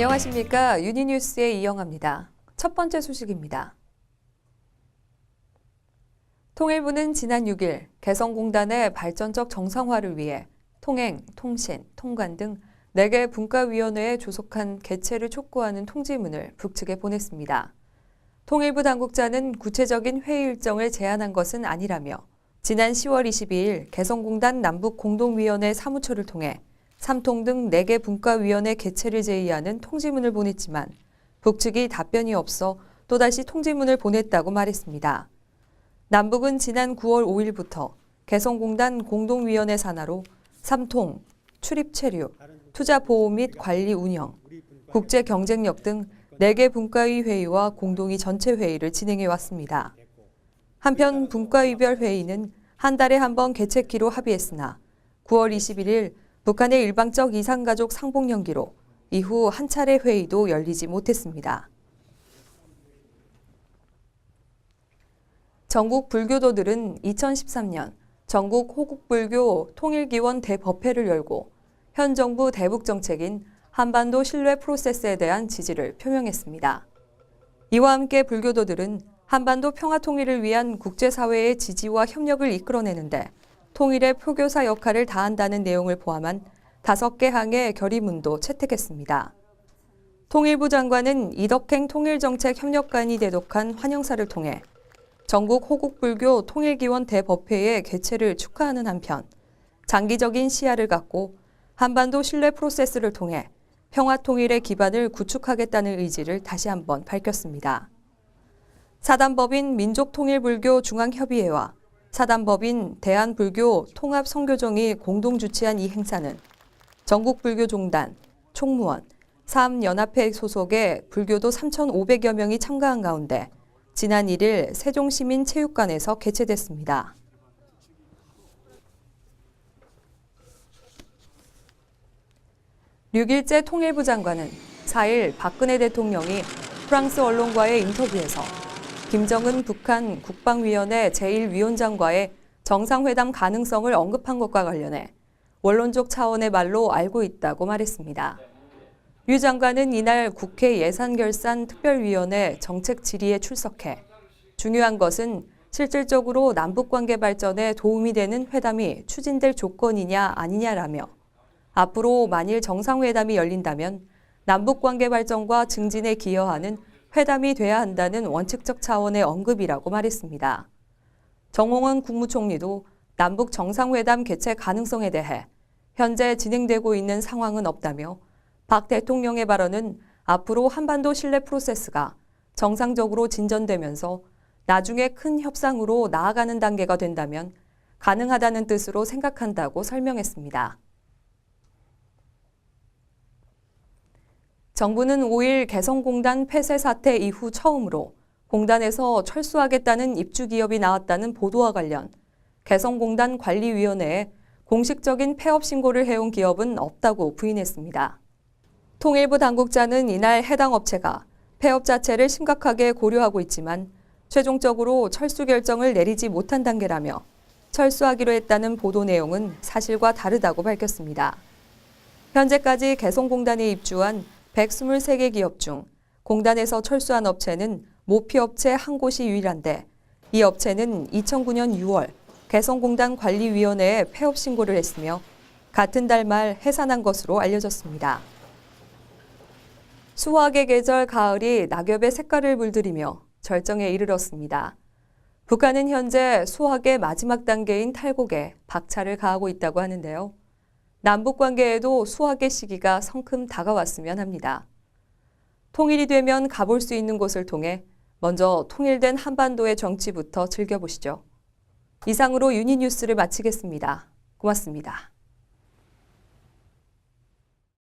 안녕하십니까. 유니뉴스의 이영아입니다. 첫 번째 소식입니다. 통일부는 지난 6일 개성공단의 발전적 정상화를 위해 통행, 통신, 통관 등 4개 분과위원회에 조속한 개최를 촉구하는 통지문을 북측에 보냈습니다. 통일부 당국자는 구체적인 회의 일정을 제안한 것은 아니라며 지난 10월 22일 개성공단 남북공동위원회 사무처를 통해 3통 등 4개 분과위원회 개최를 제의하는 통지문을 보냈지만 북측이 답변이 없어 또다시 통지문을 보냈다고 말했습니다. 남북은 지난 9월 5일부터 개성공단 공동위원회 산하로 3통, 출입 체류, 투자 보호 및 관리 운영, 국제 경쟁력 등 4개 분과위 회의와 공동위 전체 회의를 진행해 왔습니다. 한편 분과위별 회의는 한 달에 한 번 개최키로 합의했으나 9월 21일 북한의 일방적 이산가족 상봉연기로 이후 한 차례 회의도 열리지 못했습니다. 전국 불교도들은 2013년 전국 호국불교 통일기원 대법회를 열고 현 정부 대북 정책인 한반도 신뢰 프로세스에 대한 지지를 표명했습니다. 이와 함께 불교도들은 한반도 평화 통일을 위한 국제사회의 지지와 협력을 이끌어내는데 통일의 표교사 역할을 다한다는 내용을 포함한 5개 항의 결의문도 채택했습니다. 통일부 장관은 이덕행 통일정책협력관이 대독한 환영사를 통해 전국 호국불교 통일기원 대법회의 개최를 축하하는 한편 장기적인 시야를 갖고 한반도 신뢰 프로세스를 통해 평화 통일의 기반을 구축하겠다는 의지를 다시 한번 밝혔습니다. 사단법인 민족통일불교 중앙협의회와 사단법인 대한불교 통합선교정이 공동 주최한 이 행사는 전국불교종단, 총무원, 사암연합회 소속의 불교도 3,500여 명이 참가한 가운데 지난 1일 세종시민체육관에서 개최됐습니다. 류길재 통일부 장관은 4일 박근혜 대통령이 프랑스 언론과의 인터뷰에서 김정은 북한 국방위원회 제1위원장과의 정상회담 가능성을 언급한 것과 관련해 원론적 차원의 말로 알고 있다고 말했습니다. 류 장관은 이날 국회 예산결산특별위원회 정책 질의에 출석해 중요한 것은 실질적으로 남북관계 발전에 도움이 되는 회담이 추진될 조건이냐 아니냐라며 앞으로 만일 정상회담이 열린다면 남북관계 발전과 증진에 기여하는 회담이 돼야 한다는 원칙적 차원의 언급이라고 말했습니다. 정홍원 국무총리도 남북 정상회담 개최 가능성에 대해 현재 진행되고 있는 상황은 없다며 박 대통령의 발언은 앞으로 한반도 신뢰 프로세스가 정상적으로 진전되면서 나중에 큰 협상으로 나아가는 단계가 된다면 가능하다는 뜻으로 생각한다고 설명했습니다. 정부는 5일 개성공단 폐쇄 사태 이후 처음으로 공단에서 철수하겠다는 입주기업이 나왔다는 보도와 관련 개성공단 관리위원회에 공식적인 폐업 신고를 해온 기업은 없다고 부인했습니다. 통일부 당국자는 이날 해당 업체가 폐업 자체를 심각하게 고려하고 있지만 최종적으로 철수 결정을 내리지 못한 단계라며 철수하기로 했다는 보도 내용은 사실과 다르다고 밝혔습니다. 현재까지 개성공단에 입주한 123개 기업 중 공단에서 철수한 업체는 모피업체 한 곳이 유일한데 이 업체는 2009년 6월 개성공단 관리위원회에 폐업 신고를 했으며 같은 달 말 해산한 것으로 알려졌습니다. 수확의 계절 가을이 낙엽의 색깔을 물들이며 절정에 이르렀습니다. 북한은 현재 수확의 마지막 단계인 탈곡에 박차를 가하고 있다고 하는데요. 남북 관계에도 수확의 시기가 성큼 다가왔으면 합니다. 통일이 되면 가볼 수 있는 곳을 통해 먼저 통일된 한반도의 정치부터 즐겨보시죠. 이상으로 유니뉴스를 마치겠습니다. 고맙습니다.